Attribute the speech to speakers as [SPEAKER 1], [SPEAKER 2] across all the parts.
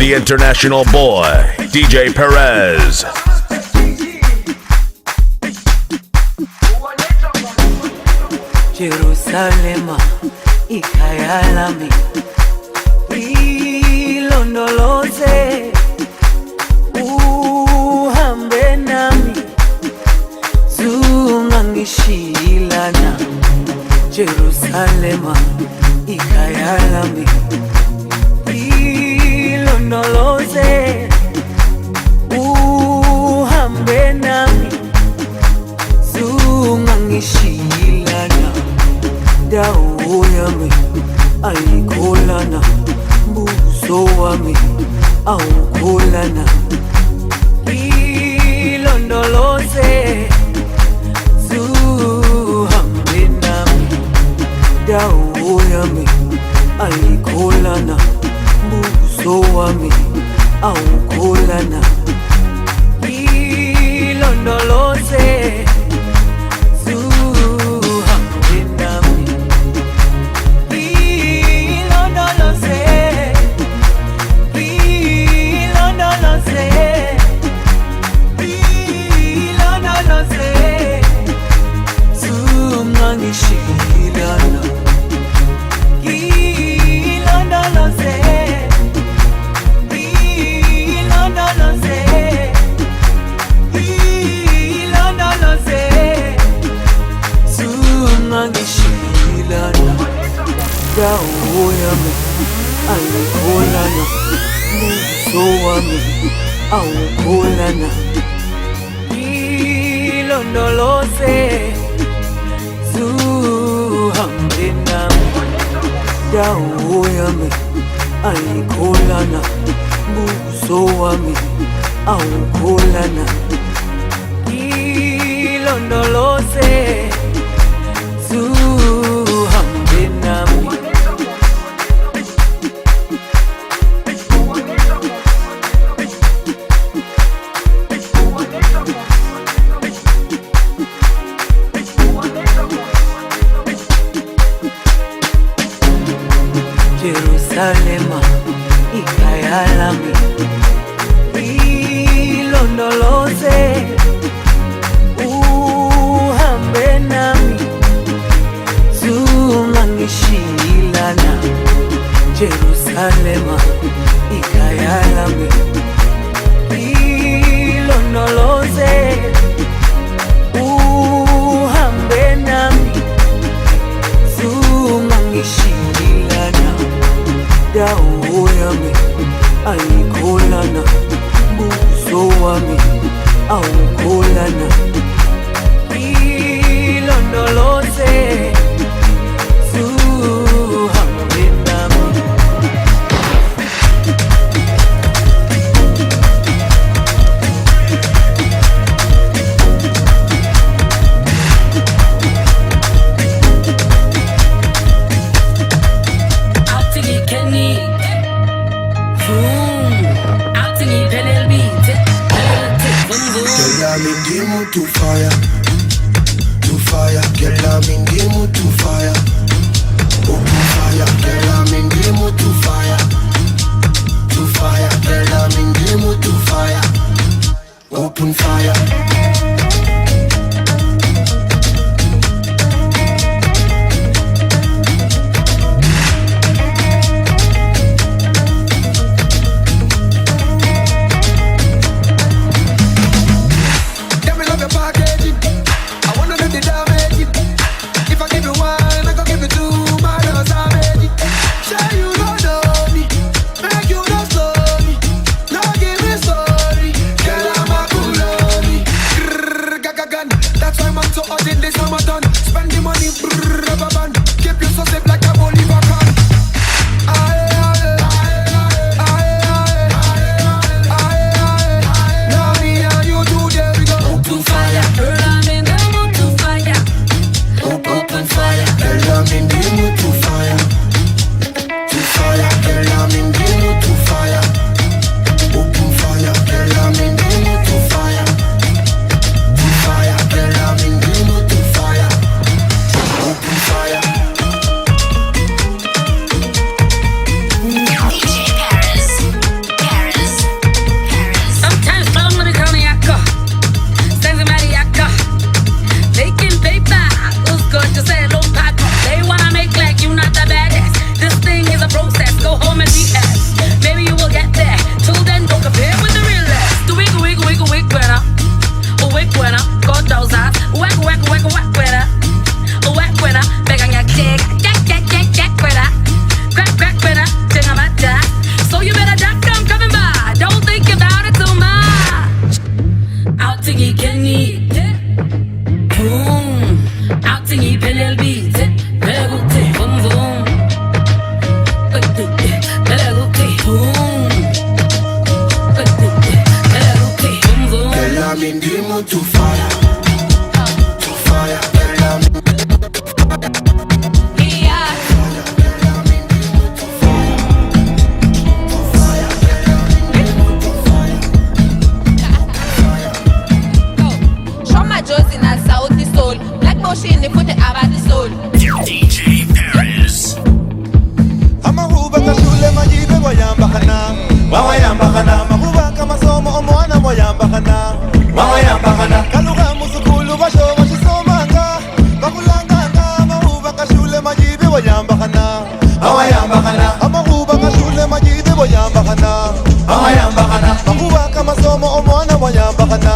[SPEAKER 1] the international boy, DJ Perez.
[SPEAKER 2] Jerusalema, ikhaya lami, ilondoloze, uhambe nami, zungangishilana. Jerusalema, ikhaya lami, ilondoloze, uhambe nami, zungangishilana. Dawo yami ayikholana, buso wami awukholana. Ilondoloze, zuhambe nami. Dawo yami ayikholana, buso wami awukholana. Ilondoloze, dawo yami ayikholana, buso wami awukholana. Ilondoloze, zuhambe nami. Dawo yami ayikholana, buso wami awukholana. Ilondoloze, zuhambe nami. Jerusalema, ikhaya lami, ilondoloze, uhambe nami, zungangishilana. Jerusalema, ikhaya lami, ilondoloze, uhambe nami, zungangishilana. Dawo yami ayikholana, buso wami awukholana. Ilondoloze, zuhambe nami.
[SPEAKER 3] I'm in the mood to fire, girl, I'm in the mood to fire. Open fire, girl, I'm in the mood to fire, girl, I'm in the mood to fire. Open fire.
[SPEAKER 4] Fire, girl, I'm in the mood to fire. ukuthi ngiphele elibithe phela ukuthi vum vum phela ukuthi vum phela ukuthi vum vum.
[SPEAKER 3] Girl, I'm in the mood to fire, girl, I'm
[SPEAKER 5] Motion, put it about the soul.
[SPEAKER 1] DJ Perez.
[SPEAKER 6] Amahuba kashule majibe wayamba kana wayamba kana mahuba kama somo omwana wayamba kana wayamba kana kaluga musukulu basho bashisomanga bakulanganga mahuba kashule majibe wayamba kana wayamba kana amahuba kashule majibe wayamba kana wayamba kana mahuba kama somo omwana wayamba kana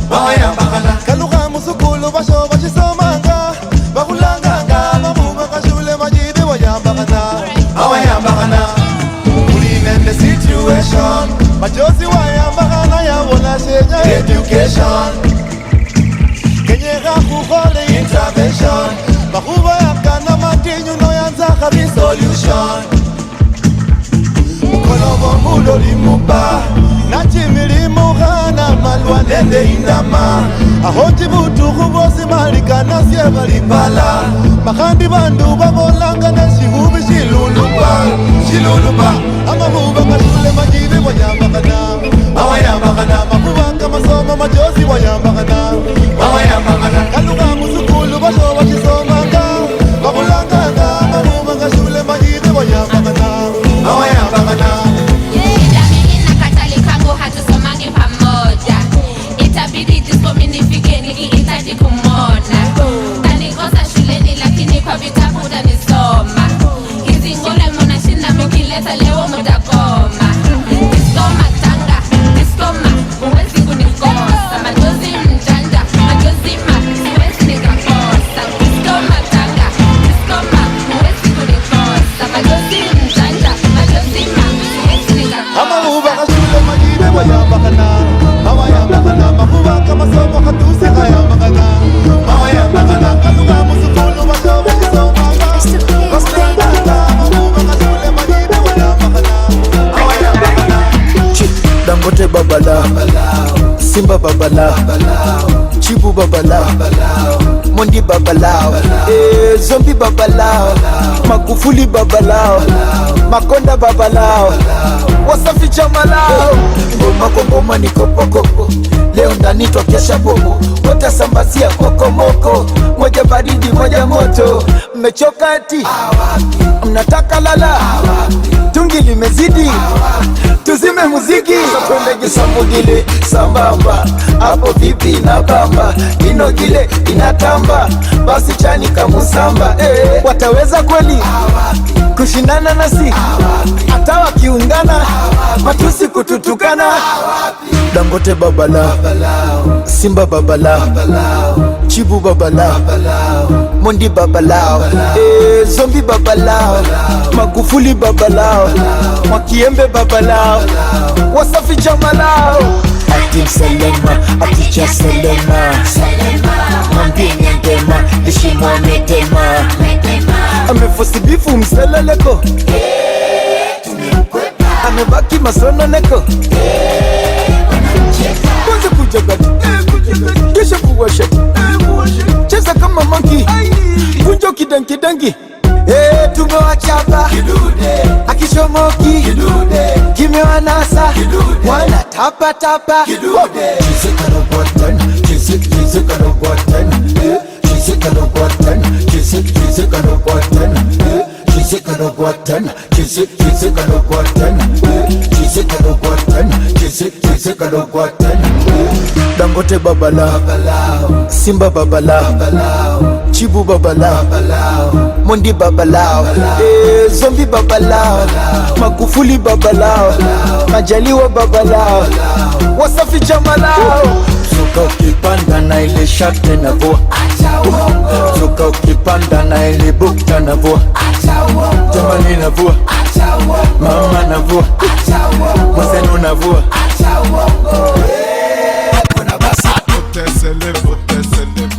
[SPEAKER 6] wayamba kana kaluga musukulu basho bashisomanga bakulanganga mahuba kashule majibe wayamba kana wayamba kana in the situation majozi wayamba kana yabona shenya education kenyeka kukhole intervention makuba yakana matinyu no yanza khabi solution konobo mulo limuba nachimilimu khana malwa nende indama ahoti butu kubosi malikana sieba lipala makhandi bandu babolanga neshihubi shiluluba amahuba kashule majibe wayamba kana wayamba kana makuba kama somo majozi wayamba kana wayamba kana kaluga musukulu basho bashisomanga bakulanganga mahuba kashule majibe wayamba kana wayamba kana.
[SPEAKER 5] Itabidi diskominifikeni ihitaji kumona kanikosa shuleni lakini kwa vitabu utanisoma hizi ngole mnashinda mkileta leo mtakoma diskoma tanga diskoma huwezi kunikosa majozi mjanja majozi siwezi nikakosa diskoma tanga diskoma huwezi kunikosa majozi mjanja majozi siwezi nikakosa
[SPEAKER 6] amahuba kashule majibe wayamba kana wayamba kana mahuba kama somo khatuse kayamba kana wayamba kana kaluga musukulu basho bashisomanga bakulanganga mahuba kashule majibe wayamba kana wayamba kana. Dangote babala Simba babala Chibu babala Mondi babalao Zombi babalao Magufuli babalao Makonda babalao Wasafi chamalao Ngoma ngoma ni kopo kopo leo ndani tokesha bobo wote sambazia kokomoko moja baridi moja moto mmechoka eti mnataka lala tungi limezidi tuzime muziki twende gisambugile sambamba hapo vipi na bamba inogile inatamba basi chani kamusamba wataweza kweli kushindana nasi hata wakiungana matusi kututukana Dangote babala Simba babala Chibu babala Mondi babalao Zombi babalao Magufuli babalao Makiembe babalao Wasafi chamalao Atim Selema Aticha Selema Mambini ndema Ishimo metema Amefosibifu mseleleko Amebaki masono neko kwanza kuja gati kisha kuwasha cheza kama monkey kunjo kidangi tumewachapa akishomoki kimewanasa wana tapa tapa Dangote babala Simba babala Chibu babala Mondi babalao Zombi babalao Magufuli babalao Majaliwa babalao Wasafi chamalao Zuka ukipanda na ile shakte na vua Zuka ukipanda na ile bukta na vua Jamani na vua Mama na vua Mwasenu na vua
[SPEAKER 7] Tẹsẹlẹ,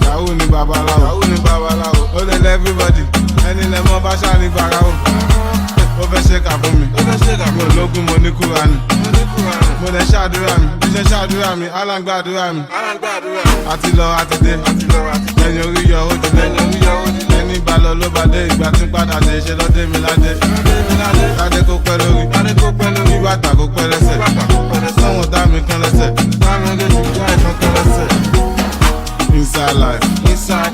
[SPEAKER 7] yahoo ni babaláwo.
[SPEAKER 6] everybody. Ẹni lẹ mọ bá ṣáà ní bàrà o. Ó fẹ́ ṣe kà fún mi. Mo lókun mo ní Kúránì. Mo lè ṣàdúrà mi. Bí ṣe ṣàdúrà mi, aláǹgbàdúrà mi. Àti lọ àti dé. Ẹni orí yọ ó dilé. Ẹni bá lọ ló bá dé. Ìgbà tí ń padà dé ṣe lọ́dé mi ládé. Ládé kó pẹ́ lórí. Bí bàtà kó pẹ́ lẹ́sẹ̀. Sọ́wọ́n dá mi kan lẹ́sẹ̀. Inside life,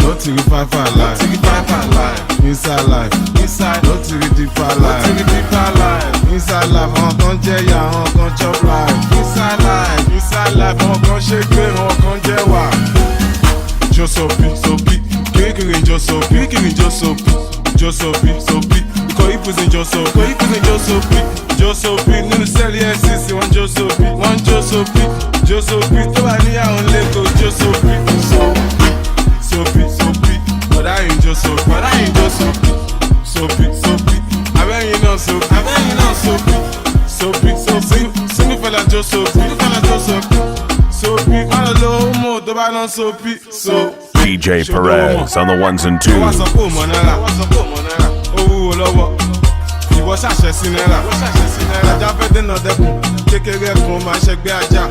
[SPEAKER 6] no tiri five life. Inside life, no tiri deeper life. Inside life, àwọn kan jẹ́ ìyà, àwọn kan chop life. Inside life, àwọn kan ṣe gbé, àwọn kan jẹ́ wà. Josopi, kékeré Josopi, ikọ̀ ìpèsè Josopi, nínú sẹ́ẹ̀lì SCC, wọ́n Josopi, tó wà níyàwó lẹ́kọ̀ọ́ Josopi. Sopi, bọ̀dá yìí Josopi, abẹ́yìn náà Sopi, single fella Josopi, má lọ lo homo tó bá lọ Sopi.
[SPEAKER 1] DJ Perez on the ones and twos.
[SPEAKER 6] Wọ́n sọ pé òmò náírà, ó wúwo lọ́wọ́, ìwọ ṣàṣẹ sí náírà. Ajá fẹ́ dènà dẹ́kun, kékeré kan máa ṣẹgbẹ́ ajá.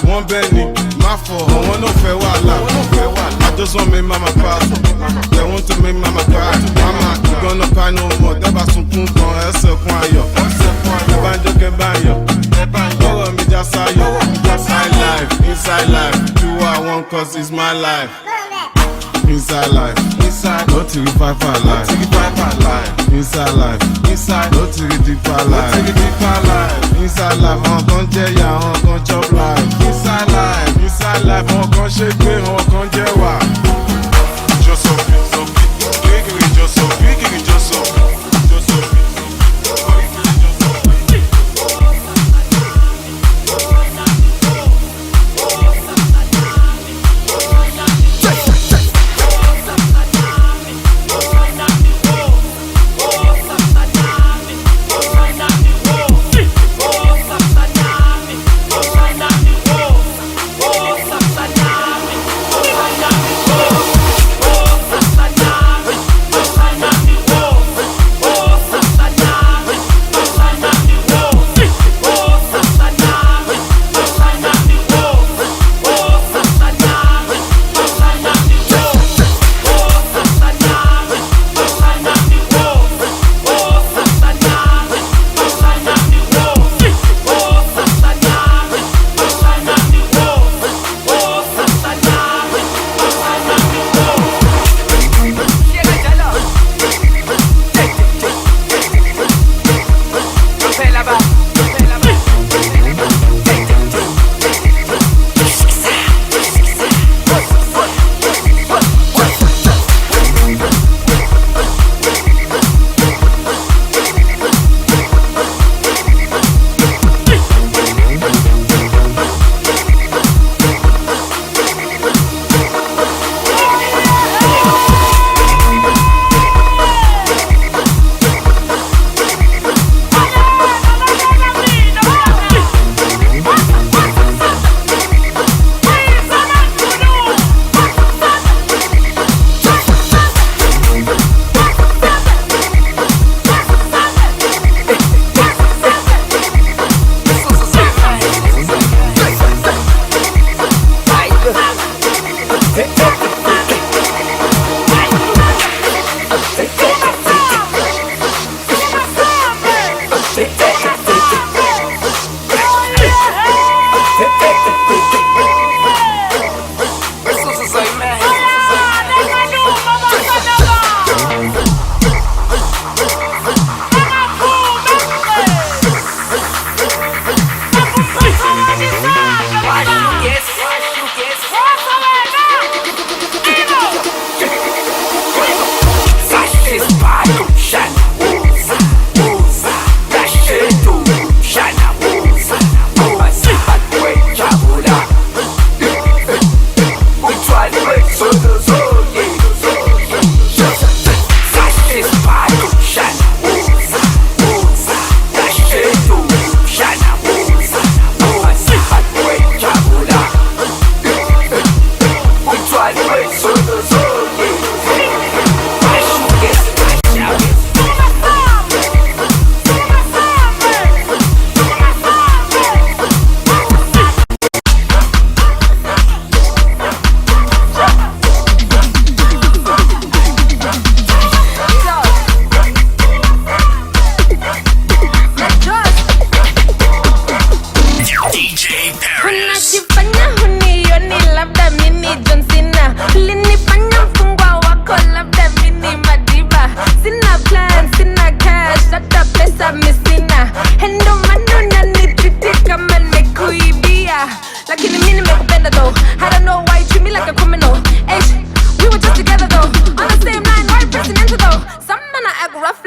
[SPEAKER 6] Wọ́n bẹ́ẹ̀ ni, má fọ̀, àwọn náà fẹ́ wàhálà. I just want me mama pass, they want to make mama cry. Mama, you gonna cry no more, tẹ́ bá sunkún kan, ẹsẹ̀ kún ayọ̀. Bá ń jókè bá ń yọ̀, lọ́rọ̀ mi já sáyọ̀. Inside life, do what I want cause it's my life. Inside life, no tiri five life. Inside life, no tiri deeper life. Inside life, àwọn kan jẹ́ ìyà, àwọn kan chop life. Inside life, àwọn kan ṣe gbé, àwọn kan jẹ́ wà. Josopi, kékeré Josopi.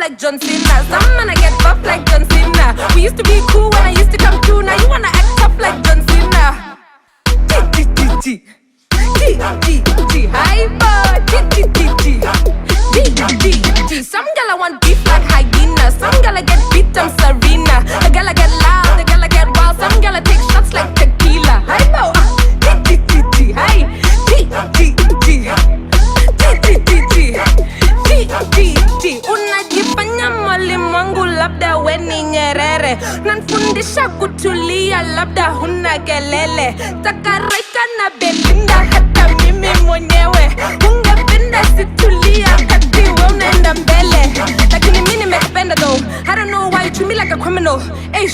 [SPEAKER 5] like John Cena. Some man I get buff like John Cena. We used to be cool when I used to come through. Now you wanna act tough like John Cena. G hyper. G. Some gala want beef like hyena. Some gala get beat, I'm Serena. The gala get loud, the gala get wild. Some gala take shots like tequila. Hyper. Unajifanya mwalimu wangu labda we ni Nyerere. Nanfundisha kutulia labda huna kelele. Takarika na Belinda hata mimi mwenyewe. Ungependa situlia kati we unaenda mbele. Lakini mimi nimekupenda though. I don't know why you treat me like a criminal. Hey,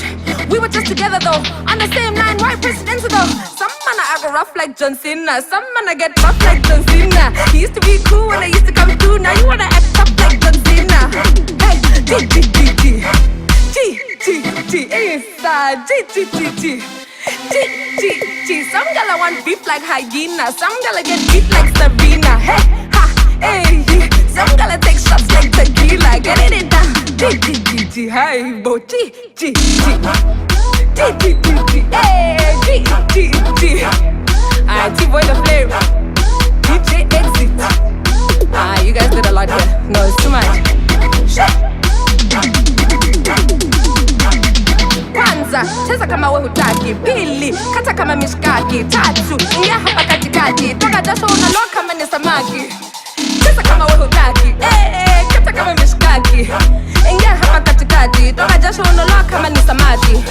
[SPEAKER 5] we were just together though. On the same line, right presidential though. Some man I go rough like John Cena. Some man I get rough like John Cena. He used to be cool when I used to come through. Now you wanna act tough like John Cena. Hey, G, inside. G. Some gala want beef like hyena. Some gala get beat like Serena. Hey, ha, hey. Some gala take shots like tequila. Get it down. G, hey, bo. G. Hey, G. Alright, T-Boy the Flame. DJ Exit. You guys did a lot here. No, it's too much. Kwanza, cheza kama we hutaki. Pili, kata kama mishkaki. Tatu, ingia hapa katikati. Toka jasho unaloa kama ni samaki. Cheza kama we hutaki. Kata kama mishkaki. Ingia hapa katikati. Toka jasho unaloa kama ni samaki.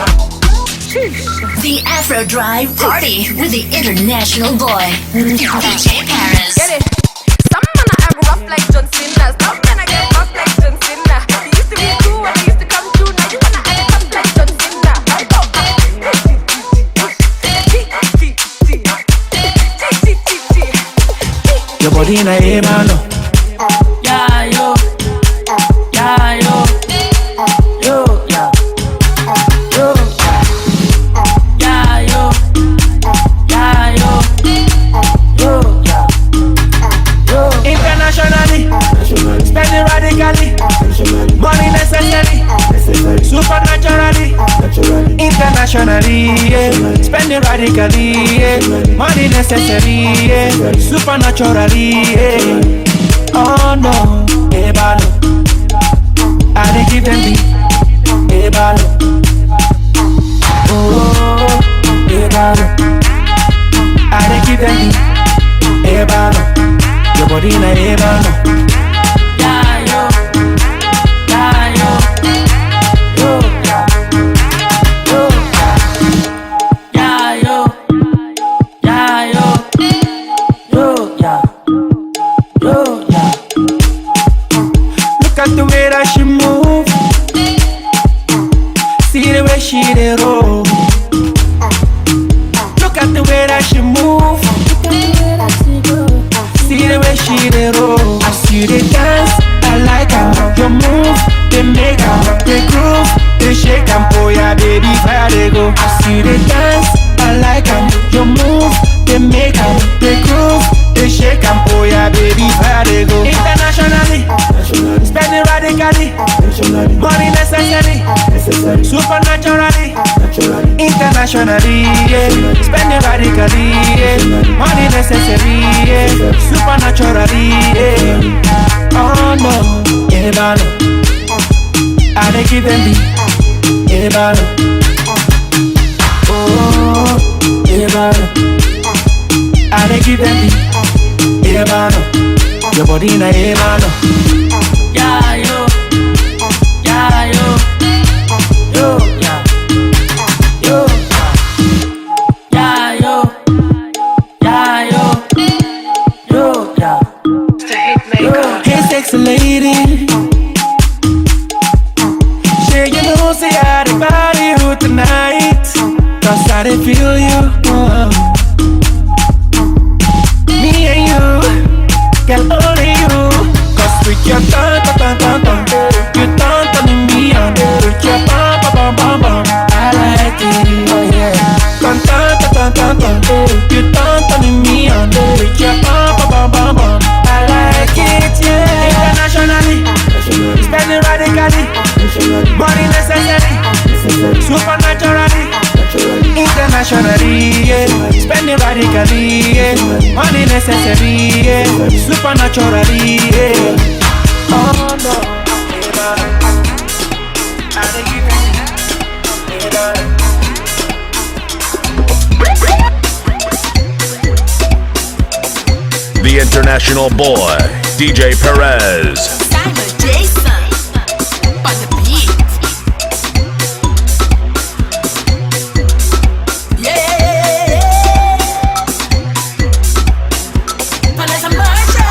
[SPEAKER 7] The Afro Drive Party with the international boy, DJ Paris.
[SPEAKER 5] Get it? Some man I act rough like John Cena. Some man I get rough like John Cena. He used to be cool when I used to come through. Now you wanna act tough like John Cena.
[SPEAKER 2] Your body in a mano.
[SPEAKER 4] Yeah, yo. Yeah, yo. Yo, yeah. Yo. Yeah, yo. Yeah, yo. Yo, yeah. Yo.
[SPEAKER 2] Internationally, spending radically, money necessary, supernaturally, internationally, yeah. Spending radically, yeah. Money necessary, yeah. Supernaturally, yeah. Oh no, ebalo, I dey give them the ebalo. Oh, ebalo, I dey give them the ebalo. Your body na ebalo.
[SPEAKER 4] Yeah, yo. Yeah, yo. Yo, yeah. Yo, yeah, yo. Yeah, yo. Yo, yeah. Yo, yeah.
[SPEAKER 2] Look at the way that she move. See the way she dey roll. Look at the way that she move. See the way she dey roll. As you dey dance, I like how your move. They make her, they groove, they shake and pull ya baby fire they go. As you dey dance, I like how your move. They make her, they groove, they shake and pull ya baby fire they go. Internationally, spending radically, money necessary, supernaturally, internationally, yeah. Spending radically, yeah. Money necessary, yeah. Supernaturally, yeah. Oh no, ebalo, I dey give them the ebalo. Oh, ebalo, I dey give them the ebalo. Your body na ebalo.
[SPEAKER 4] Yeah, yo. Yeah, yo. Yo, yeah. Yo, yeah, yo. Yeah, yo. Yo, yeah. Yo.
[SPEAKER 2] Hey sexy lady, sure you know say I dey body you tonight, 'cause I dey feel you. Me and you, girl only you. 'Cause with your tan, you turning me on. With your bum, I like it. Oh yeah. You turning me on. With your bum, I like it. Yeah. Internationally, spending radical. necessary, yeah. Supernatural, yeah. Oh no,
[SPEAKER 1] The international boy, DJ Perez.
[SPEAKER 7] Simon Jason on the beat. Yeah. Vanessa Marshall.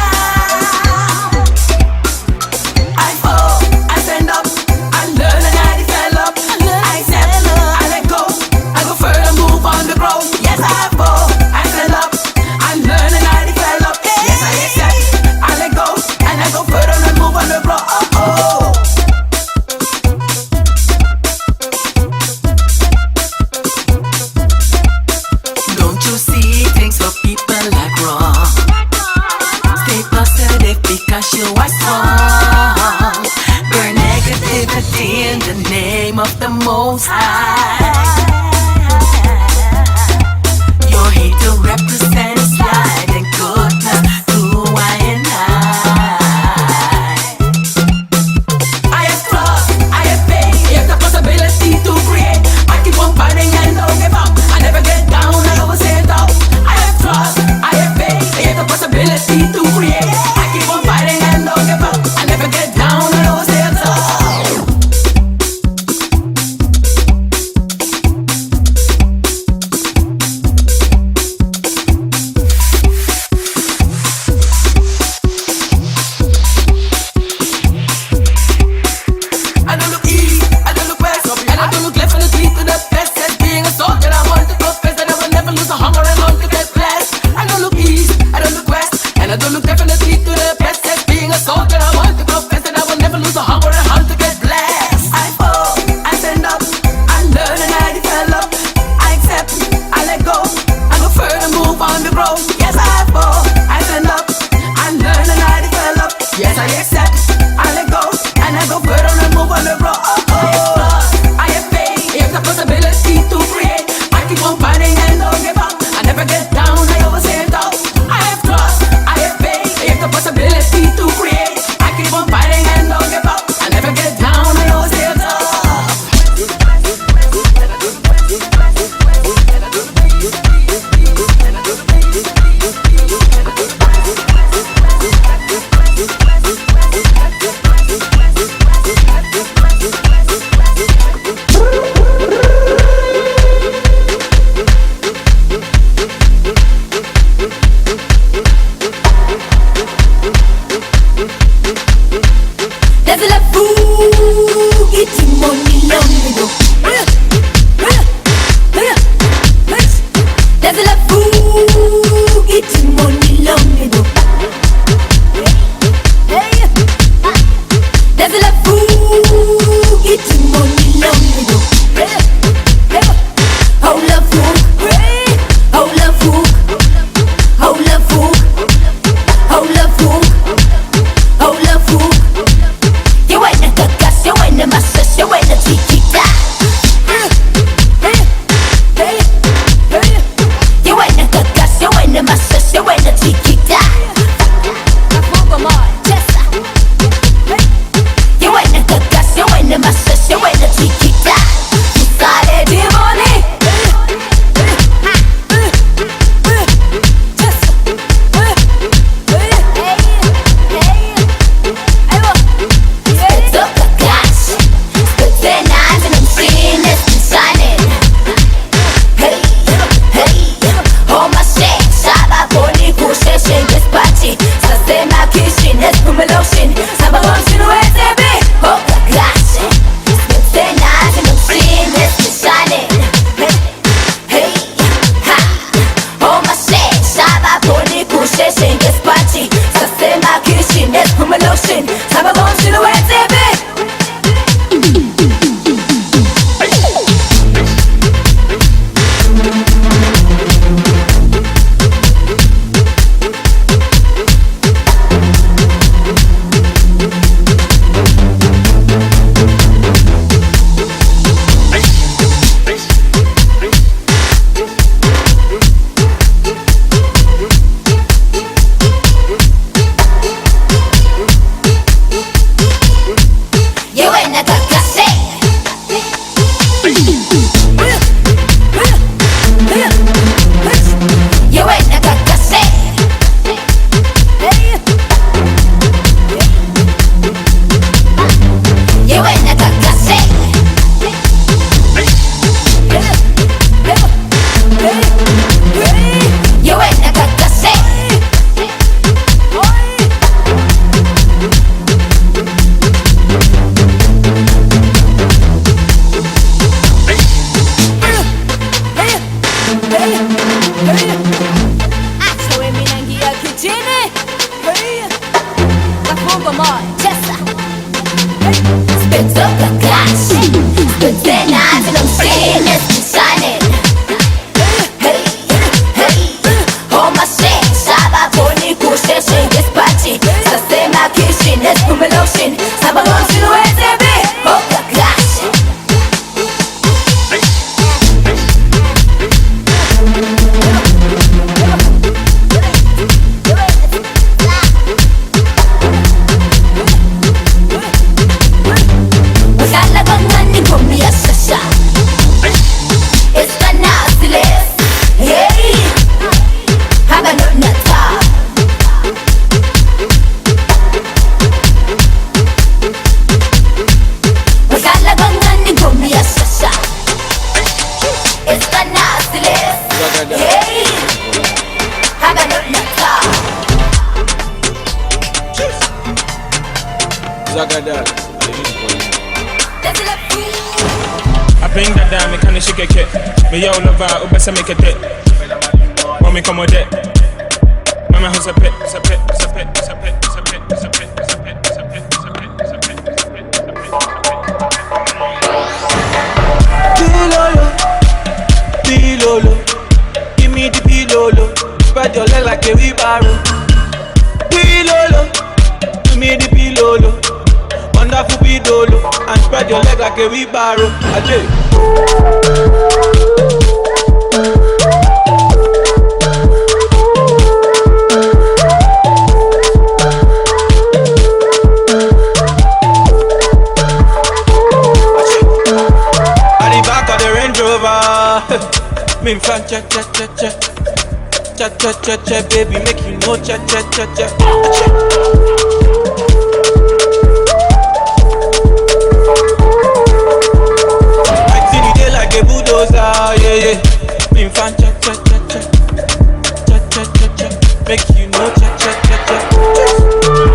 [SPEAKER 7] I fall, I stand up, I learn and I develop. I accept, I let go, I go further, move on the road. Yes, I fall, I stand up, I learn and I develop. Yes, I accept, I let go, and I go further and move on the road. Don't you see things for people like wrong? Stay positive because you are strong. Burn negativity in the name of the Most High. You're here to represent His light and goodness through I and I have trust, I have faith, here's the possibility to create. I keep on fighting and don't give up. I never get down, I always stand up. I have trust, I have faith, here's the possibility to create. I keep on fighting and don't give up. I never get down, I always stand up. I don't look east, I don't look west, and I don't look left and lead to the best. As being a soldier, I want to profess that I will never lose a hunger and want to get blessed. I don't look east, I don't look west, and I don't look left and lead to the best. As being a soldier, I want to profess that I will never lose a hunger and want to get blessed. I fall, I stand up, I learn and I develop. I accept, I let go, I go further, move on the road. Yes, I fall, I stand up, I learn and I develop. Yes, I accept, I let go, and I go further and move on the road. I have faith, here's the possibility to create. I keep on fighting and don't give up. I never get down, I always stand up. I have trust, I have faith, here's the possibility to create. I keep on fighting and don't give up. I never get down, I always stand up. Desde la boogie timoni longo. Desde la boogie timoni longo. Desde la boogie timoni longo. Oh la fook, oh la fook, oh la fook, oh la fook, oh la fook. You ain't a cagas, you ain't a masas, you ain't a chiquita. You ain't a cagas, you ain't a masas, you ain't a chiquita. You ain't a cagas, you ain't a masas, you ain't a chiquita. Tu sale de money. Spit up the glass, spit the knives and I'm seeing it shining. Hey, hey, oh my shit, Saba poni kushe shenges party. Sase ma kishin, es kumalotion. Saba gonshi no SB, oh the glass. Spit the knives and I'm seeing it shining. Hey, ha, oh my shit, Saba poni kushe shenges party. Sase ma kishin, es kumalotion. Saba gonshi no SB.
[SPEAKER 8] Mungu moja. Chesa. Spetoka cash. Spetena tena mshine shining. Hey, hey. Homa shake. Shaba poni kusheshe dispatchi. Sasema kishin. Espume lotion. Saba lotion wetebe. Hoka cash.
[SPEAKER 9] I bring that down, me kinda shake a kit. Me yo love out, better make a dip. When me come with it, mama who's a pit, it's a pit, it's a pit, it's a pit, it's a pit, it's a pit, it's a pit, it's a pit, it's a pit, it's a pit, it's a pit, it's a pit.
[SPEAKER 6] Pilolo, pilolo, give me the pilolo. Spread your leg like a wheelbarrow. Pilolo, give me the pilolo. Wonderful pilolo, and spread your leg like a wheelbarrow. I do. Me fan cha cha cha cha cha cha cha cha, baby, make you know cha cha cha cha. I see you there like a bulldozer, yeah yeah. Me fan cha cha cha cha cha cha cha cha, make you know cha cha cha cha.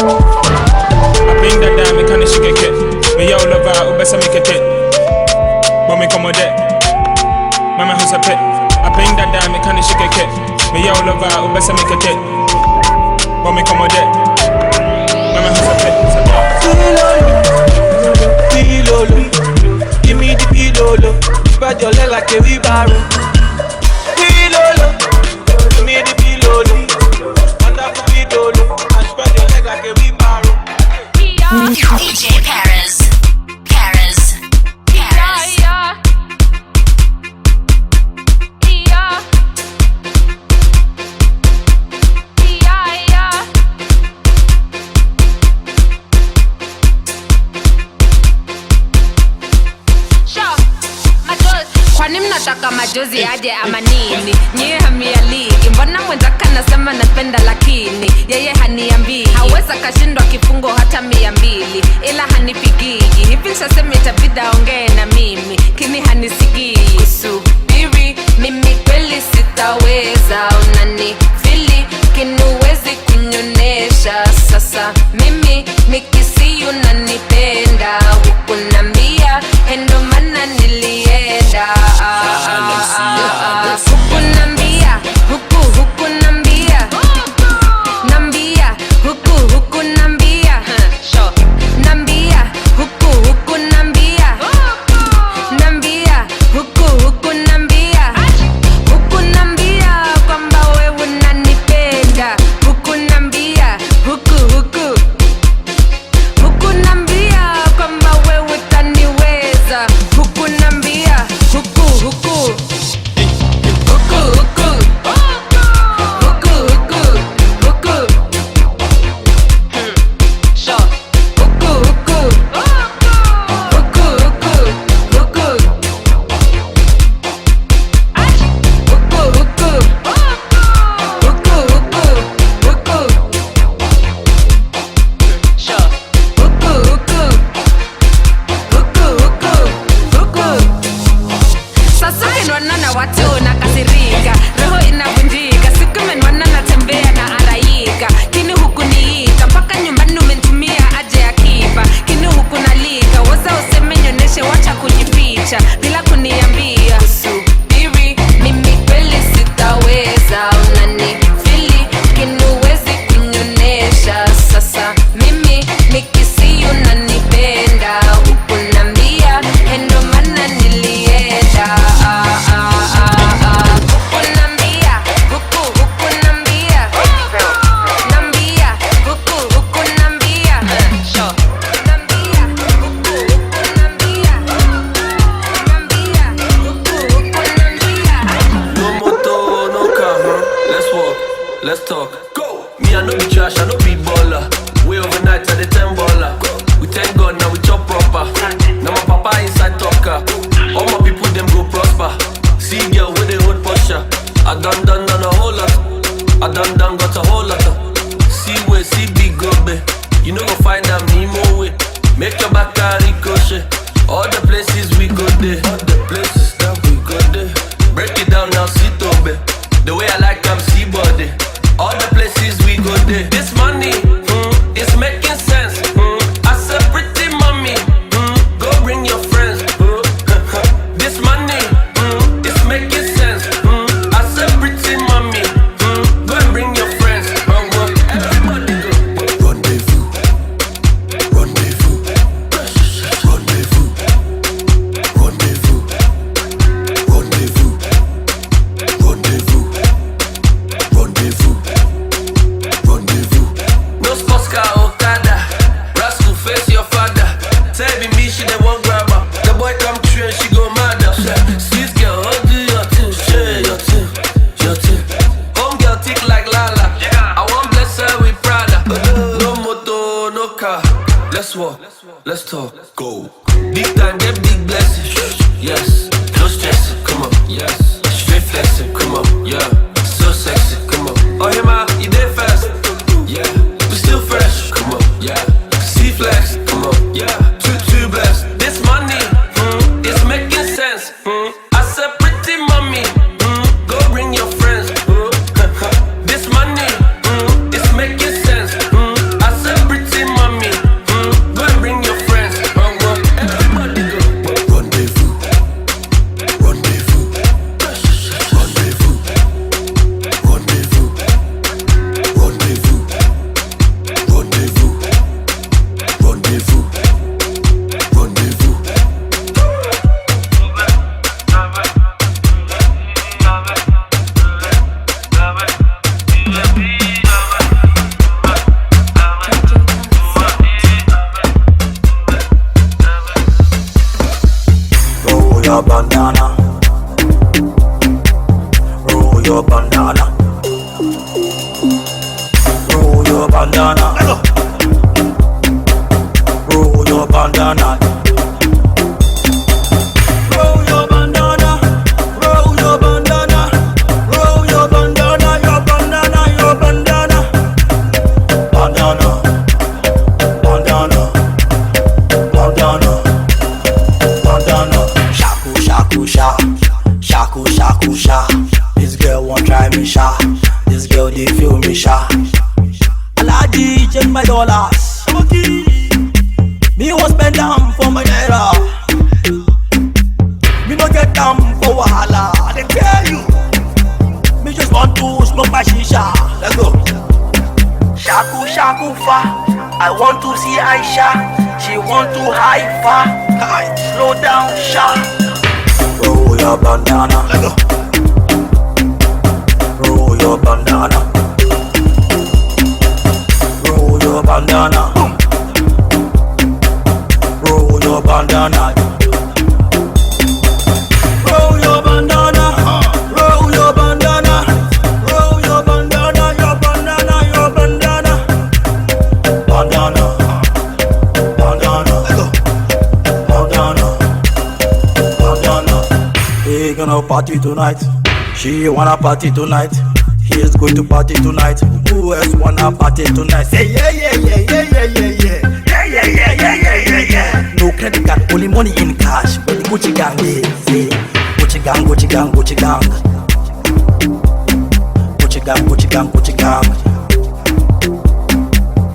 [SPEAKER 9] I bring that down, me kinda shake a kit. Me yo love out, better make a dip. When me come with it, mama who's a pit. I bring that down, me kinda shake a kit. Me yo love out, better make a dip. When me come with it, mama who's a pit.
[SPEAKER 6] Pilolo, give me the pilolo. Spread your leg like a wheelbarrow. Pilolo, give me the pilolo. Wonderful pilolo, and spread your leg like a wheelbarrow.
[SPEAKER 8] DJ Perez.
[SPEAKER 5] Nataka majozi aje ama nini? Nyie hamia ligi, mbona mwenzaka nasema napenda lakini yeye haniambii. Haweza kashindwa kifungo hata 200, ila hanipigigi. Hivi saseme itabidi aongee na mimi, kini hanisigii. Subiri, mimi kweli sitaweza. Unani fili, kinuwezi kunyonesha. Sasa mimi nikisi unanipenda. Hukunambia, endo mana nilienda. Hukunambia, hukunambia. Nambia, hukunambia. Nambia, hukunambia. Nambia, hukunambia. Hukunambia kwamba wewe unanipenda. Hukunambia, hukunambia kwamba
[SPEAKER 7] let's talk. Go. Me, I know be trash, I know be baller. Way overnight at the 10 baller. We thank God, now we chop proper. Now my papa inside talker. All my people, them go prosper. See girl with the hold posture. I done a whole lot. I done got a whole lot. See where, see big go, babe. You know go find them Nemo way. Make your back carry ricochet. All the places we go there. All the places that we go there. Break it down now, see Tobe. The way I like them, see body. All the places we go there. This money, it's making sense. I said pretty mommy, go bring your friends. This money, it's making sense. I said pretty mommy, go and bring your friends. Everybody go.
[SPEAKER 3] Rendezvous, rendezvous, rendezvous, rendezvous, rendezvous, rendezvous, rendezvous, rendezvous.
[SPEAKER 7] No sports car Okada, rascal face your father. Tell me she the one grabber. The boy come true and she go mad. Sis girl, how do your thing? Share your thing, your thing. Home girl tick like Lala. I want bless her with Prada. No motor, no car. Let's walk, let's talk.
[SPEAKER 3] Go.
[SPEAKER 7] Big time, get big blessings. Yes, no stressing, come on. Yes, straight flexing, come on. Yeah, so sexy, come on. Oh, Hima, you did fast. Yeah, we still fresh, come on. Yeah, C-flex, come on. Yeah, too blessed. This money, it's making sense. I said pretty mommy, go bring your friends. This money, it's making sense. I said pretty mommy, go and bring your friends. Everybody go.
[SPEAKER 3] Rendezvous, rendezvous, rendezvous, rendezvous, rendezvous, rendezvous, rendezvous, rendezvous. Roll your bandana, roll your bandana, roll your bandana, roll your bandana, roll your bandana, roll your bandana, roll your bandana, your bandana, your bandana, bandana, bandana, bandana. Bandana. Shaku shaku sha, shaku shaku sha. This girl won't try me sha. This girl they feel me sha. Alaji check my dollars. Me won't spend them for my naira. Me no get them for wahala. I tell you. Me just want to smoke my shisha. Let's go. Shaku shaku fa. I want to see Aisha. She want to high fa. Slow down, sha. Roll your bandana. Let go. Roll your bandana. Roll your bandana. Roll your bandana. Roll your bandana. Roll your bandana. Roll your bandana. Your bandana. Your bandana. Bandana. Bandana. Let go. Bandana. Bandana. We gonna party tonight. She wanna party tonight. He is going to party tonight. Who else wanna party tonight? Say yeah, yeah, yeah, yeah, yeah, yeah, yeah. Yeah, yeah, yeah, yeah, yeah, yeah, yeah. No credit card, only money in cash. But the Gucci gang, yeah, say Gucci gang, Gucci gang, Gucci gang. Gucci gang, Gucci gang, Gucci gang.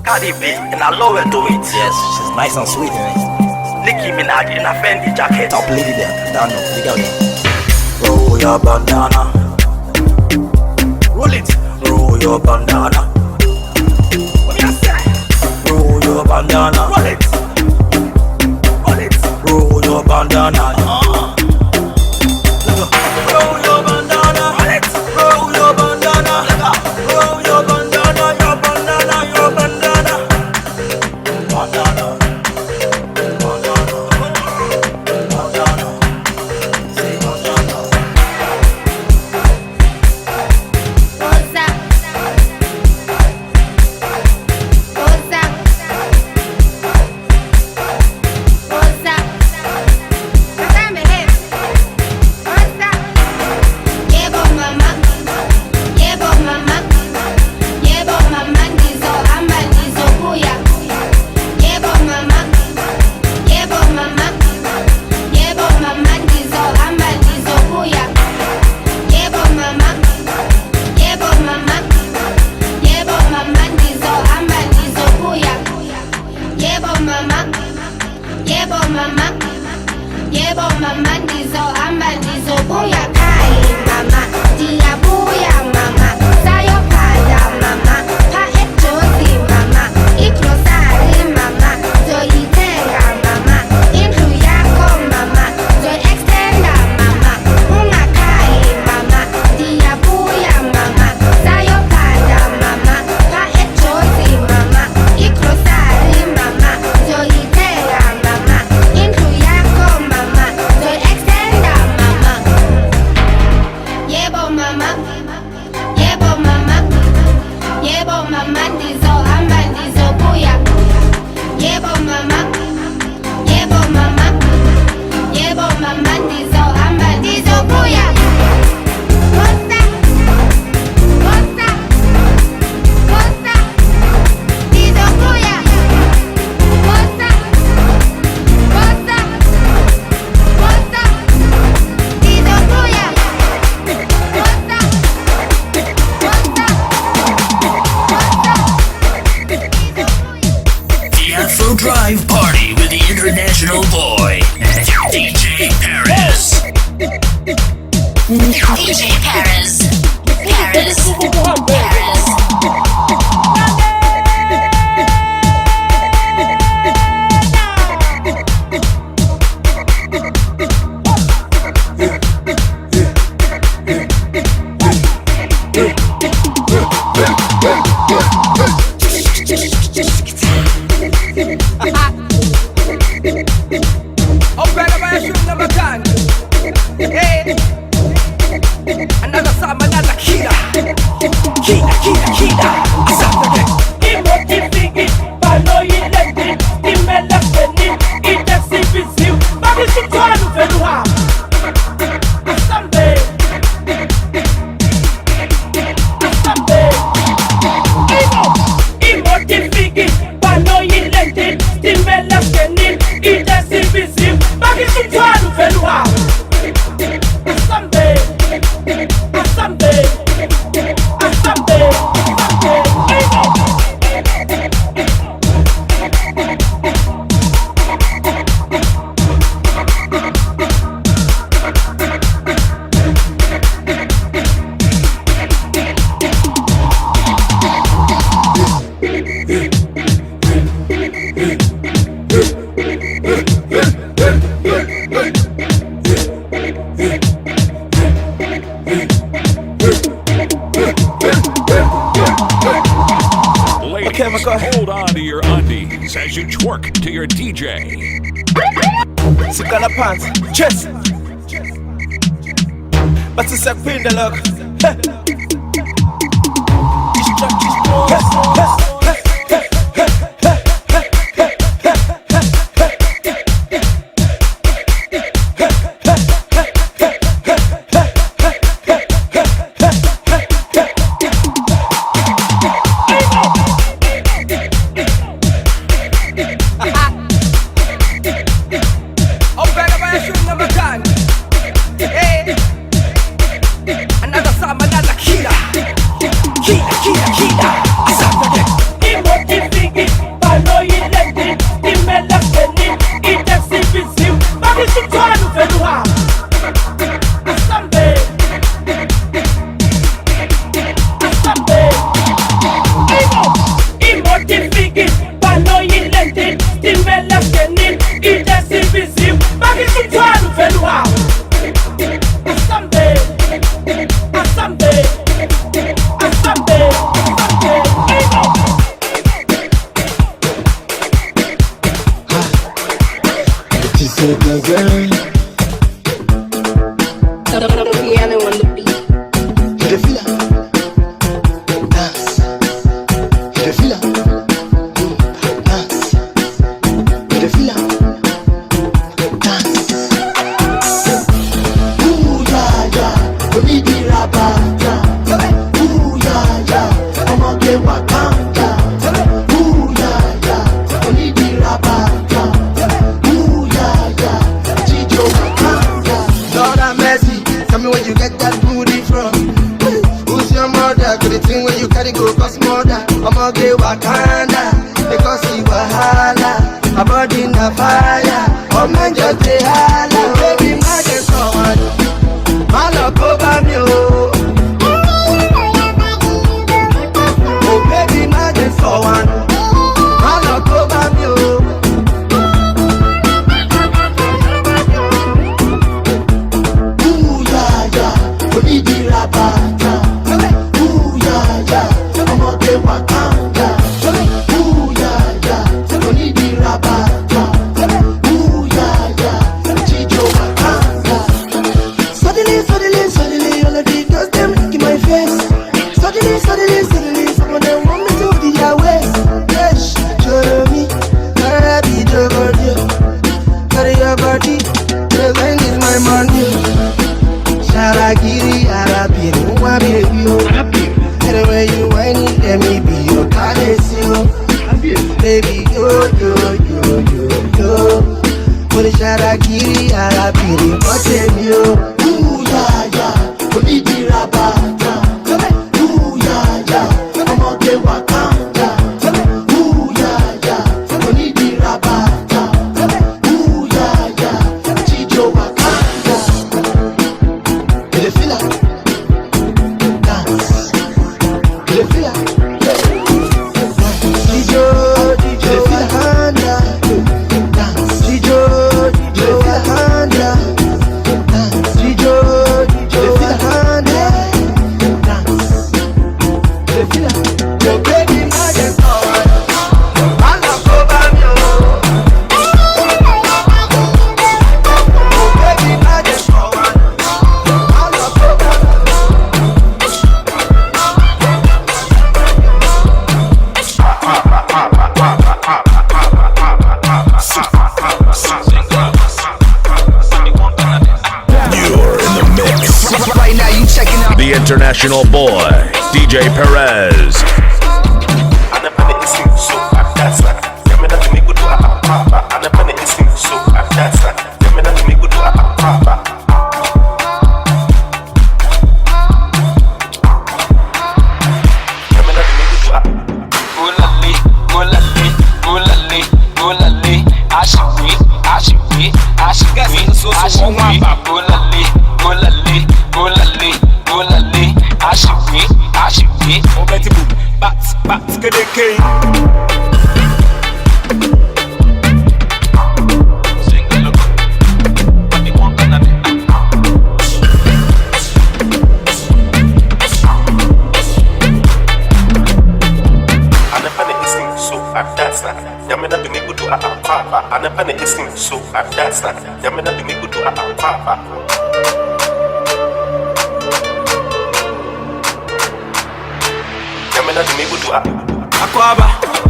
[SPEAKER 3] Cardi B, and I love her to it. Yes, she's nice and sweet. Nicki Minaj in a Fendi jacket. Top lady there, down there, you got it. Roll your bandana. Roll it. Roll your bandana. What do you say? Roll your bandana. Roll it. Roll it. Roll your bandana. Let go. Roll your bandana. Roll it. Roll your bandana. Let go. Roll your bandana. Your bandana. Your bandana. Bandana. Bandana. Bandana. Say bandana.
[SPEAKER 8] What's up? Yebo mama ndizohamba ndizobuya. Yebo mama. Yebo mama. Yebo mama ndizohamba ndizobuya. Costa. Costa. Costa. Ndizobuya. Costa. Costa. Costa. Ndizobuya. Costa.
[SPEAKER 1] The Afro Drive Party with the International Boy, DJ Perez.
[SPEAKER 8] DJ Perez. Perez. Perez.
[SPEAKER 7] Another song, another Kida.
[SPEAKER 1] Hold on to your undies as you twerk to your DJ.
[SPEAKER 6] Sikala pants, chest. But it's a pin the look.
[SPEAKER 2] Suddenly, all of the girls them look in my face. Suddenly, someone them
[SPEAKER 3] Your baby magic forward. I love go by me. Baby magic forward. I love go by
[SPEAKER 1] You're in the mix.
[SPEAKER 3] right now. You checking out
[SPEAKER 1] The international boy, DJ Perez.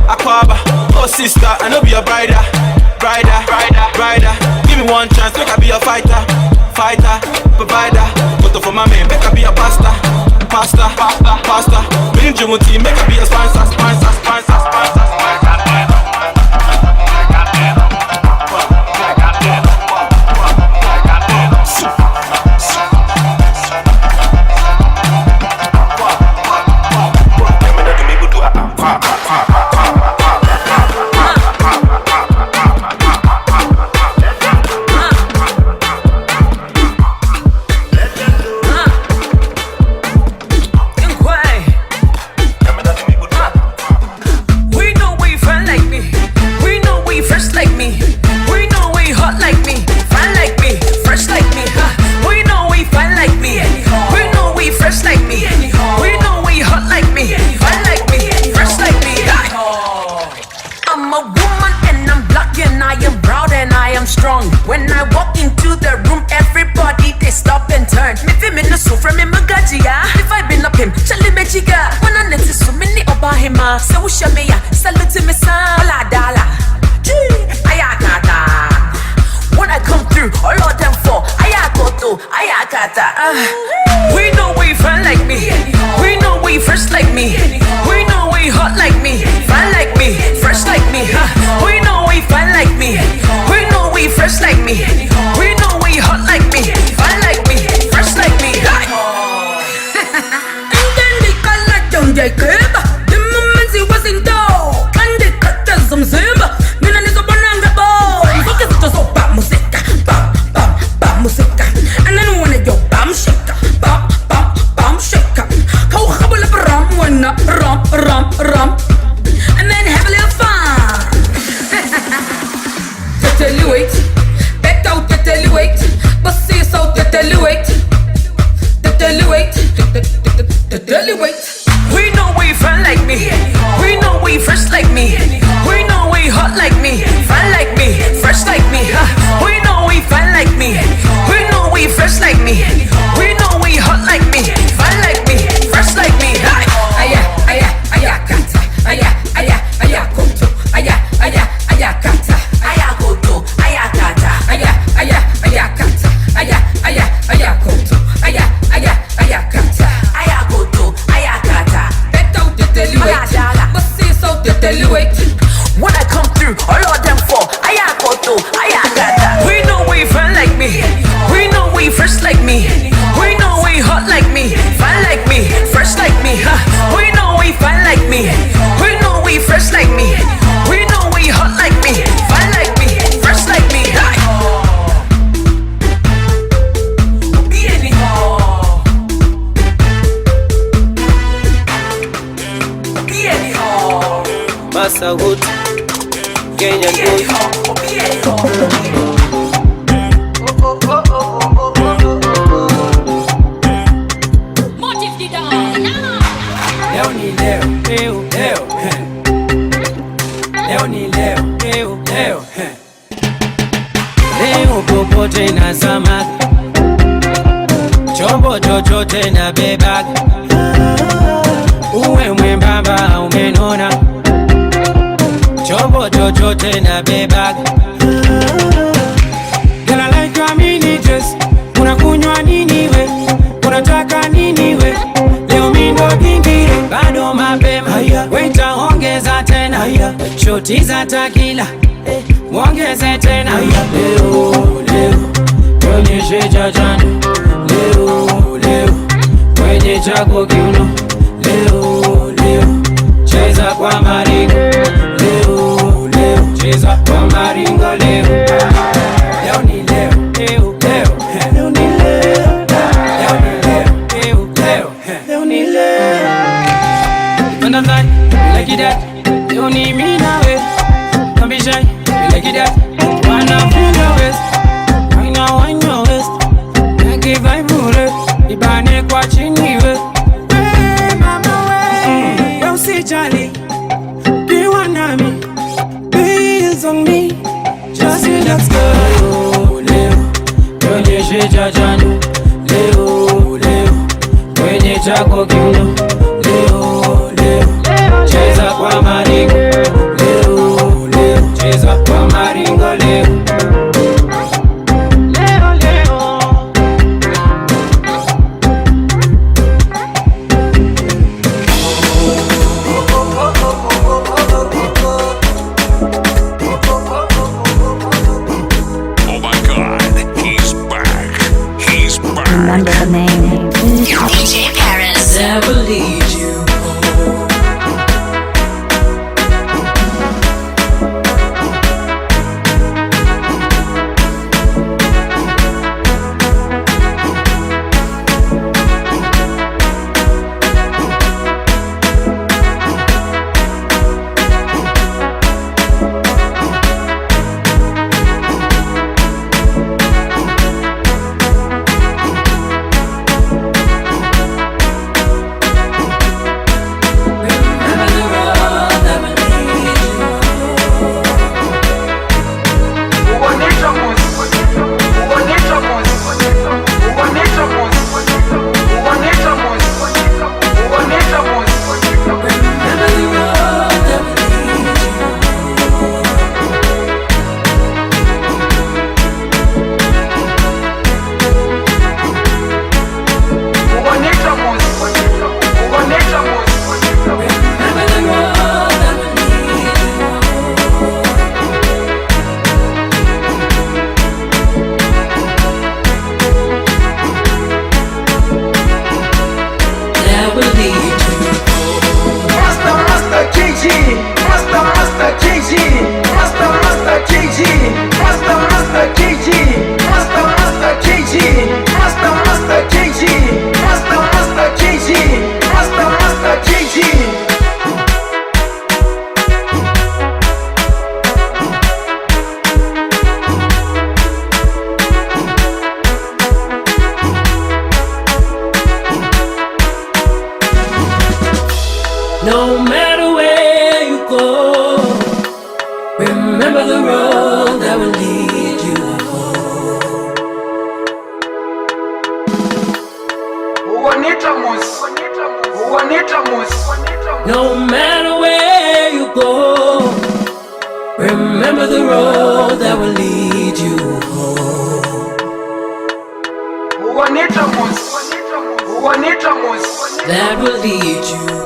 [SPEAKER 2] Aquaba, oh sister, I know be your brider. Give me one chance, make I be a fighter, provider. Photo for my man, make I be a pasta. Bring Jumuti, make I be a sponsor. We know we fun like me. We know we fresh like me. We know we hot like me. Fun like me, fresh like me. We know we fun like me. We know we fresh like me. We know we hot like me. Fun like me, fresh like me. And then they call it John Jacob. The moment he was in dough, and they cut us some zimba. Mina ni sobananga bo. Focus to so bam musica, bam musica. And then when it go bam shaker, bam shaker. How habla ram when ram. And then have a little fun. Tateluate, back out tateluate, but see so tateluate. We know we fun like me. We know we fresh like me. We know we hot like me. Fun like me, fresh like me. We know we fun like me. We know we fresh like me. We know we hot like me. Fun like me, fresh like me. Aya kata, aya koto, aya kata, aya koto, aya kata, aya kata, aya koto, aya kata, aya koto, aya kata. Bet out the deluate, but see so the deluate. When I come through, all of them fall. Aya koto, aya kata. We know we fun like me. We know we fresh like me. We know we hot like me. Fun like me, fresh like me. We know we fun like me. We know we fresh like me. We know we hot like me. Fun like me, fresh like me.
[SPEAKER 10] Massa Wood, Kenya
[SPEAKER 2] leo ni leo, leo, leo, leo ni leo, leo, leo, leo popote na samaki, chombo chochote na bebaga, uwe mwembamba umenona, chombo chochote na bebaga. Girl, I like your mini dress. Unakunywa nini we? Unataka nini we? Leo mindo kingine bado mapema, waita ongeza tena, shoti za takila muongeze tena. Leo, leo, tuonyeshe jajani. Leo, leo, kwenye chako kiuno. Leo, leo, cheza kwa maringo. Leo, leo, cheza kwa maringo leo. Leo ni leo, leo, leo, leo ni leo. Leo ni leo, leo, leo, leo ni leo. When I fly, like it that. Leo ni mimi nawe. Don't be shy, like it that. Wanna feel your waist, I know on your waist. Make it vibrate, ibane kwa chini we. Hey mama we, don't see Charlie. Be one nami, bills on me. Just relax girl. Leo, tuonyeshe jajani. Leo, leo, kwenye chako kiuno. Leo, leo, cheza kwa maringo. Leo, leo, cheza kwa maringo leo. Leo, leo.
[SPEAKER 1] Oh my God, he's back. He's back.
[SPEAKER 8] Remember the name. DJ Paris.
[SPEAKER 4] Never lead you home. No matter where you go, remember the road that will lead you home. No matter where you go, remember the road that will lead you home. That will lead you home.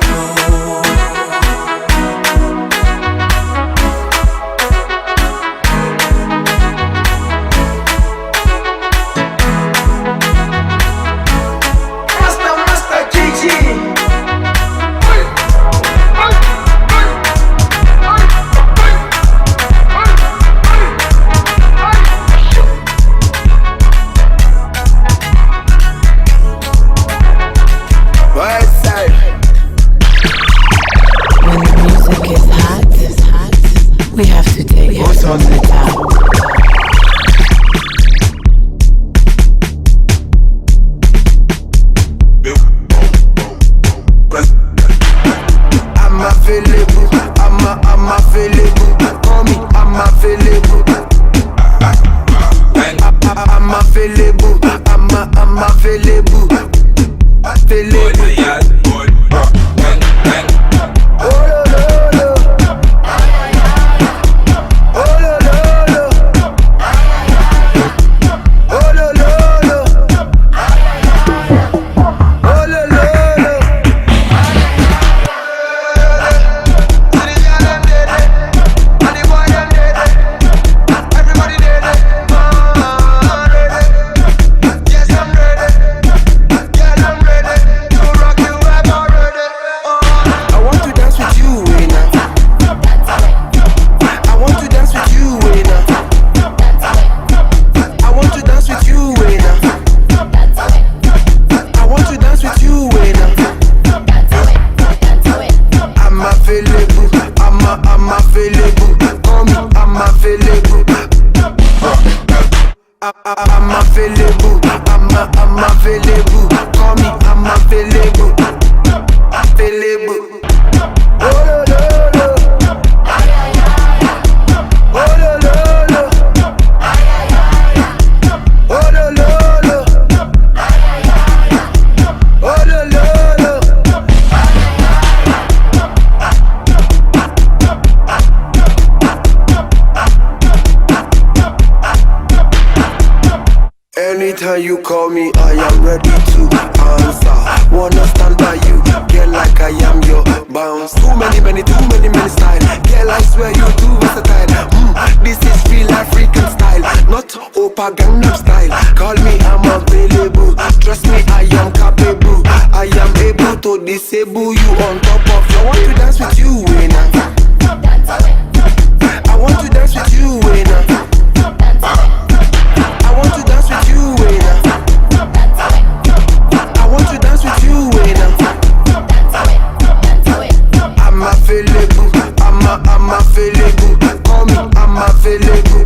[SPEAKER 11] We have to take it on the top.
[SPEAKER 12] I'm available. Call me, I'm available. I'm available. I'm available. Call me, I'm available. Available. Oh lo lo lo. Ay ay ay. Oh lo lo lo. Ay ay ay. Oh lo lo lo. Ay ay ay. Oh lo lo lo. Ay ay ay. Anytime you call me, I am ready to answer. Wanna stand by you, girl, like I am your bounce. Too many style. Girl, I swear you too versatile. This is real African style, not Opa Gangnam style. Call me, I'm available. Trust me, I am capable. I am able to disable you on top of. I want to dance with you, winner. I want to dance with you, winner. I want to dance with you, winner. I want to dance with you, winner. I'm available. I'm available. Call me, I'm available.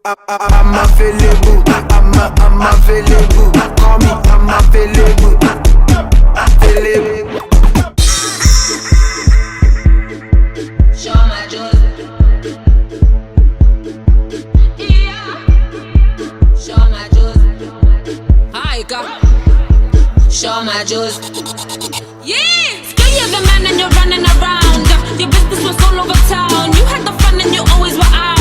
[SPEAKER 12] I'm available. I'm available. Call me, I'm available. Available.
[SPEAKER 5] Show my juice. Show my juice. Aika. Show my juice. Yeah! Still you're the man and you're running around. Your business was all over town. You had the fun and you always were out.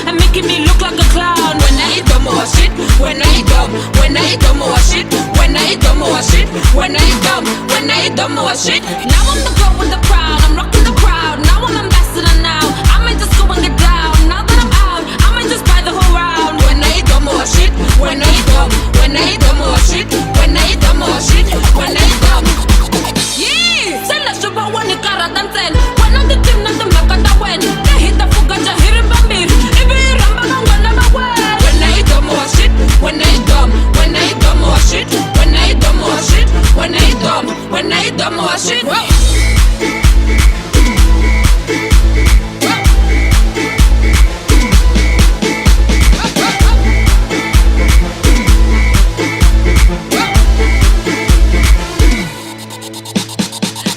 [SPEAKER 5] And making me look like a clown. When I eat more shit. When I eat dumb. When I eat more shit. When I eat more shit. When I eat dumb. When I eat more shit. Now I'm the girl with the crowd. I'm rocking the crowd. Now I'm ambassador now. I might just go and get down. Now that I'm out, I might just buy the whole round. When I eat more shit. When I eat dumb. When I eat more shit. When I eat more shit. When I eat dumb. Yeah! Send us to one you got than 10. When I'm the team, not the mark of the win. They hit the fuga, just hit him by me. If you remember, I'm gonna never win. When I eat more shit. When I eat dumb. When I eat more shit. When I eat more shit. When I eat dumb. When I eat more shit.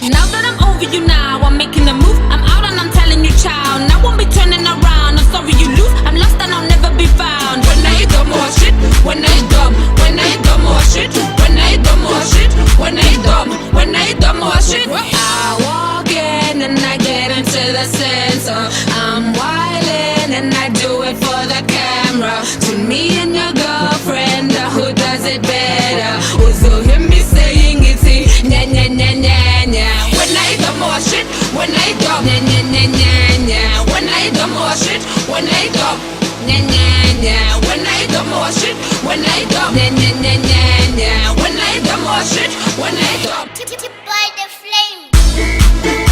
[SPEAKER 5] Now that I'm over you now, I'm making a move. I'm out and I'm telling you ciao. Now I won't be turning around. I'm sorry you lose. I'm lost and I'll never be found. When I eat more shit. When I eat dumb. When I eat more shit. When I eat more shit. When I eat dumb. When I eat more shit. I walk in and I get into the center. I'm wildin' and I do it for the camera. To me and your girlfriend, who does it better? Also hear me saying it's nya nya nya nya nya. When I eat more shit, when I eat up, nya nya nya nya nya. When I eat more shit, when I eat up, nya nya nya. When I eat more shit, when I eat up, nya nya nya nya nya. When I eat more shit, when I eat up. By the flame.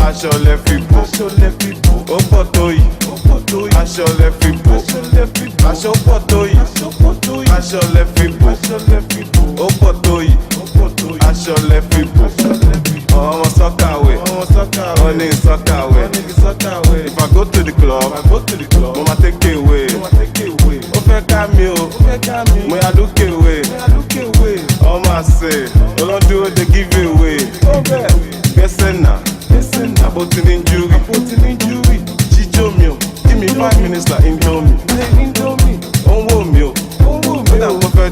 [SPEAKER 6] Aṣọ lẹ fi bò, ó pọ̀ tó yìí. Aṣọ lẹ fi bò, aṣọ pọ̀ tó yìí. Aṣọ lẹ fi bò, ó pọ̀ tó yìí. Aṣọ lẹ fi bò. Ọmọ sọ́kàwé, wọ́n ní sọ́kàwé. If I go to the club, mo ma take away. Ó fẹ́ ká mi o, mo yà lókè wé. Ọmọ àṣẹ, olódúró dey give away. Gbẹ́sẹ̀ náà. About an injury, Chicho mio. Give me 5 minutes like Indomie. On mio. What I'm gonna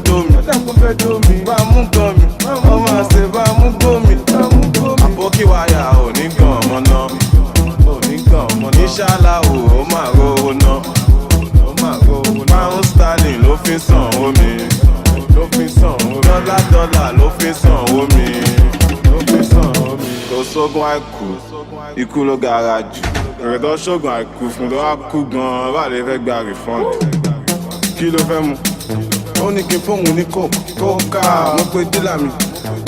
[SPEAKER 6] do me. Bamu gomi. Mama say bamu gomi. Apoki waya o ni gan mo na. Inshallah o ma ro na. Pound sterling ló fi fi sanwó mi, ló fi sanwó mi. Dọ́là ló fi sanwó mi, ló fi sanwó mi. Kò sógun àìkú, ikú ló gara jù. Èrè tó ṣógun àìkú fún tó wá kú gan-an, bá lè fẹ́ gba refund. Kí ló fẹ́ mu? Ó ní kí n fóun ní kókà, mo pe dílà mi.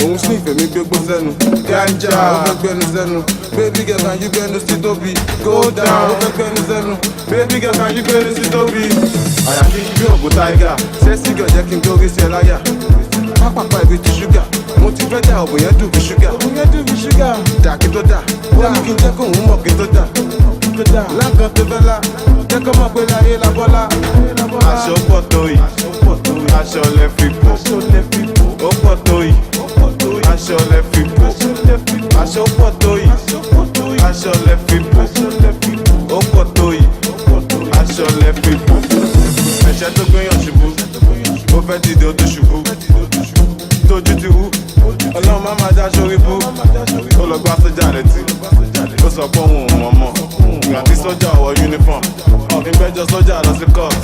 [SPEAKER 6] Òun sì ìfẹ́ mi gbégbó sẹ́nu. Ganja, ó fẹ́ gbẹnu sẹ́nu. Baby girl, can you gbẹnu sí tóbi? Go down, ó fẹ́ gbẹnu sẹ́nu. Baby girl, can you gbẹnu sí tóbi? Àyà kí n gbé ògùn tiger. Sẹ́sì girl jẹ́ kí n gbórí sí ẹ láyà. Pápápá ibi ti ṣúgà. Mo ti fẹ́ dà ògùn yẹn dùn bí ṣúgà. Ògùn yẹn dùn bí ṣúgà. Dà kí tó dà. Ó ní kí n jẹ́ kóun mọ̀ kí tó dà. Láǹkan tó fẹ́ la. Jẹ́ kó mọ̀ pé láyé la bọ́lá. Aṣọ pọ̀ tó yìí. Aṣọ lẹ fi pò. Ó pọ̀ tó yìí. Aṣọ lẹ fi pò. Aṣọ pọ̀ tó yìí. Aṣọ lẹ fi pò. Ó pọ̀ tó yìí. Aṣọ lẹ fi pò. Ẹ̀ṣẹ̀ tó gbéyàn ṣubú. Ó fẹ́ dìde ó tó ṣubú. Tójú ti wú. Ọlọ́run má máa dá sórí bú. Ó lọ gbá sójà létí. Ó sọ pé òun ò mọ̀ mọ̀. Ìgbà tí sójà wọ uniform. Ìgbẹ́jọ́ sójà lọ sí court.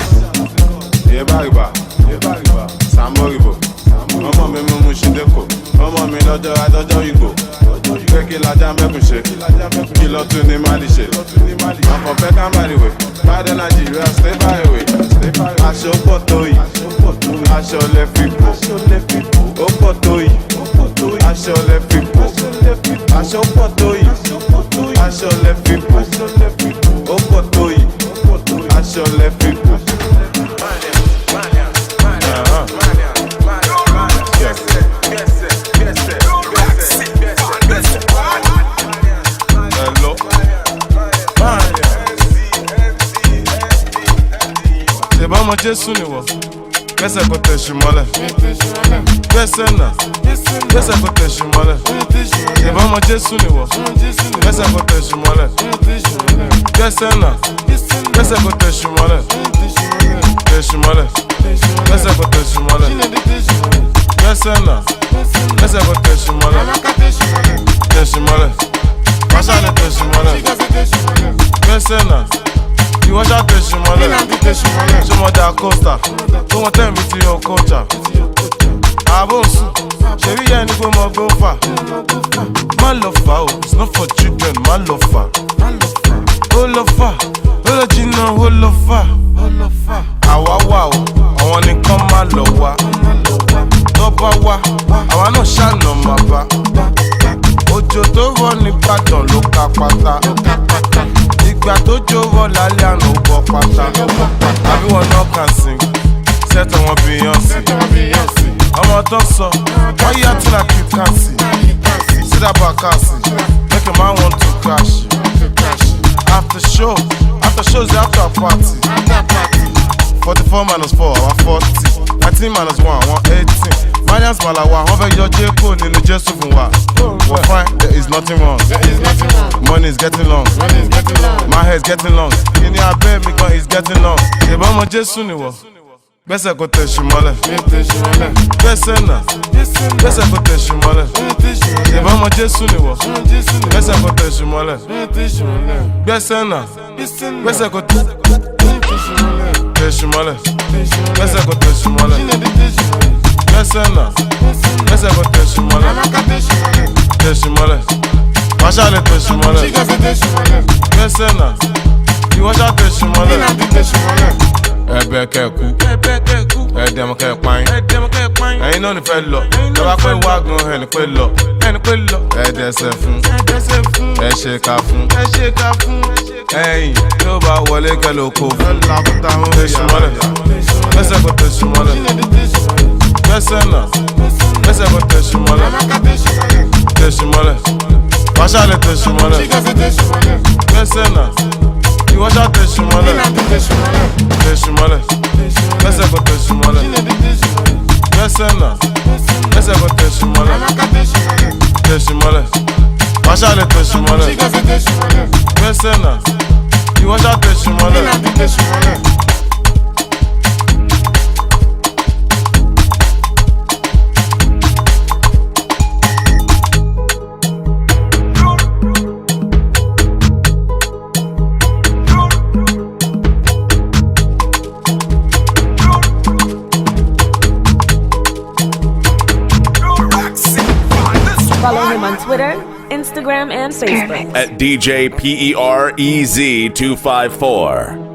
[SPEAKER 6] Ìyẹ́ bá rìbá. Sàmórìbò. Ọmọ mi mú mu ṣídẹ́kọ̀. Ọmọ mi lọ́jọ́ adọ́jọ́ ìgbò. Pé kí lajá mẹ́kùn ṣe. Kí lọ tún ní Mali ṣe. Ọkọ̀ fẹ́ ká má ríwè. Biden Nigeria stay far away. Aṣọ pọ̀ tó yìí. Aṣọ lẹ fi pò. Ó pọ̀ tó yìí. Aṣọ lẹ fi pò. Aṣọ pọ̀ tó yìí. Aṣọ lẹ fi pò. Ó pọ̀ tó yìí. Aṣọ lẹ fi pò. Ọmọ Jésù ni wọ, gbẹ́sẹ̀ kò tẹ̀sù mọ́lẹ̀. Gbẹ́sẹ̀ náà, gbẹ́sẹ̀ kò tẹ̀sù mọ́lẹ̀. Ìbọn ọmọ Jésù ni wọ, gbẹ́sẹ̀ kò tẹ̀sù mọ́lẹ̀. Gbẹ́sẹ̀ náà, gbẹ́sẹ̀ kò tẹ̀sù mọ́lẹ̀. Tẹ̀sù mọ́lẹ̀, gbẹ́sẹ̀ kò tẹ̀sù mọ́lẹ̀. Gbẹ́sẹ̀ náà, gbẹ́sẹ̀ kò tẹ̀sù mọ́lẹ̀. Tẹ̀sù mọ́lẹ̀, pàṣẹ ni tẹ̀sù mọ́lẹ̀. Gbẹ́sẹ̀ náà. Ìwọ́n ṣàtẹ̀ ṣùmọ́lẹ̀, ṣọmọdé àkọ́sà, tó wọ́n tẹ̀ mí ti yọ kọ́jà. Àbò ń sùn, ṣèrí yẹn ni pé mo gbó fà. Má lọ fà o, it's not for children, má lọ fà. Ó lọ fà, ó lọ jìnnà, ó lọ fà. Àwa wà o, àwọn nìkan má lọ wá. Tó bá wá, àwa náà ṣàna máa bá. Òjò tó rọ̀ n'Íbàdàn ló ká pátá. Ìgbà tó jọ̀wọ́ lálẹ́ àná ó bọ́ pátá. Àbí wọn náà kàn sing, sẹ́tọ̀ wọn Beyonce. Ọmọ tó sọ, wọ́n yá tí like you can see. Sídà Bàkàsì, make a man want to crash. After show is after party. 44 minus 4, our 40. 19 minus 1, 118. Marians Malawa, wọ́n fẹ́ yọ Jẹ́kò nínú Jésù fún wa. We're fine, there is nothing wrong. Money is getting long. My hair is getting long. Kíni abẹ́ mi gan is getting long. Ìbọn ọmọ Jésù ni wọ. Gbẹ́sẹ̀ kò tẹ̀sù mọ́lẹ̀. Gbẹ́sẹ̀ náà. Gbẹ́sẹ̀ kò tẹ̀sù mọ́lẹ̀. Ìbọn ọmọ Jésù ni wọ. Gbẹ́sẹ̀ kò tẹ̀sù mọ́lẹ̀. Gbẹ́sẹ̀ náà. Gbẹ́sẹ̀ kò tẹ̀sù mọ́lẹ̀. Gbẹ́sẹ̀ kò tẹ̀sù mọ́lẹ̀. Gbẹ́sẹ̀ náà. Gbẹ́sẹ̀ kò tẹ̀sù mọ́lẹ̀. Tẹ̀sù mọ́lẹ̀. Wàṣà lè tẹ̀sù mọ́lẹ̀. Gbẹ́sẹ̀ náà. Ìwọ́n ṣá tẹ̀sù mọ́lẹ̀. Ẹ̀bẹ̀ kẹ́kù, ẹ̀dẹ̀mọ̀ kẹ́páyín. Ẹ̀yin náà ní fẹ́ lọ, lọ́wọ́ pé wágun ẹni pé lọ. Ẹ̀dẹ̀sẹ̀ fún, ẹ̀ṣẹ̀ ká fún. Ẹ̀yin yóò bá wọlé kẹ́lẹ́ oko fún. Tẹ̀sù mọ́lẹ̀, gbẹ́sẹ̀ kò tẹ̀sù mọ́lẹ̀. Gbẹ́sẹ̀ náà, gbẹ́sẹ̀ kò tẹ̀sù mọ́lẹ̀. Tẹ̀sù mọ́lẹ̀, wàṣà lè tẹ̀sù mọ́lẹ̀. Gbẹ́sẹ̀ náà. Ìwọ́n ṣá tẹ̀sù mọ́lẹ̀. Tẹ̀sù mọ́lẹ̀. Gbẹ́sẹ̀ kò tẹ̀sù mọ́lẹ̀. Gbẹ́sẹ̀ náà. Gbẹ́sẹ̀ kò tẹ̀sù mọ́lẹ̀. Tẹ̀sù mọ́lẹ̀. Wàṣà lè tẹ̀sù mọ́lẹ̀. Gbẹ́sẹ̀ náà. Ìwọ́n ṣá tẹ̀sù mọ́lẹ̀.
[SPEAKER 13] Follow him on Twitter, Instagram, and Facebook
[SPEAKER 14] at DJ PEREZ254.